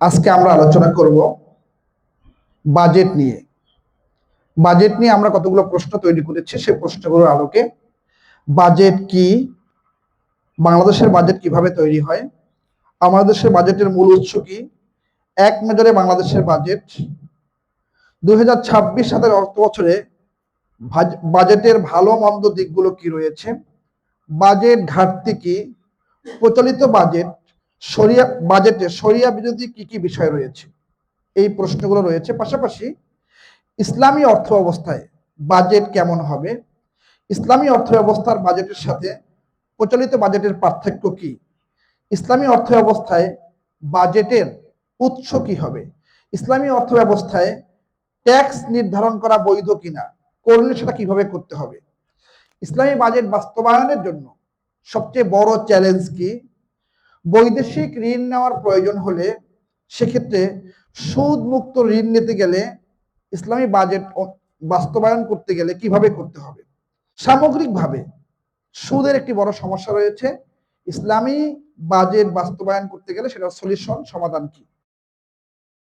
আজকে আমরা আলোচনা করব বাজেট নিয়ে। বাজেট নিয়ে আমরা কতগুলো প্রশ্ন তৈরি করেছি, সেই প্রশ্নগুলোর আলোকে বাজেট কি, বাংলাদেশের বাজেট কিভাবে তৈরি হয়, আমাদের দেশের বাজেটের মূল উৎস কি, এক নজরে বাংলাদেশের বাজেট, 2026 অর্থ বছরে বাজেটের ভালো মন্দ দিকগুলো কি রয়েছে, বাজেট ঘাটতি কি, প্রচলিত বাজেটে শরিয়া বিরোধী কি কি বিষয় রয়েছে, এই প্রশ্নগুলো রয়েছে। পাশাপাশি ইসলামী অর্থ ব্যবস্থায় বাজেট কেমন হবে, ইসলামী অর্থ ব্যবস্থার বাজেটের সাথে প্রচলিত বাজেটের পার্থক্য কি, ইসলামী অর্থ ব্যবস্থায় বাজেটের উৎস কি হবে, ইসলামী অর্থ ব্যবস্থায় ট্যাক্স নির্ধারণ করা বৈধ কিনা, করলে সেটা কিভাবে করতে হবে, ইসলামী বাজেট বাস্তবায়নের জন্য সবচেয়ে বড় চ্যালেঞ্জ কি, বৈদেশিক ঋণ নেওয়ার প্রয়োজন হলে সেক্ষেত্রে সুদ মুক্ত ঋণ নিতে গেলে ইসলামী বাজেট বাস্তবায়ন করতে গেলে কিভাবে করতে হবে। সামগ্রিকভাবে সুদের একটি বড় সমস্যা রয়েছে, ইসলামী বাজেট বাস্তবায়ন করতে গেলে সেটা সলিউশন, সমাধান কি।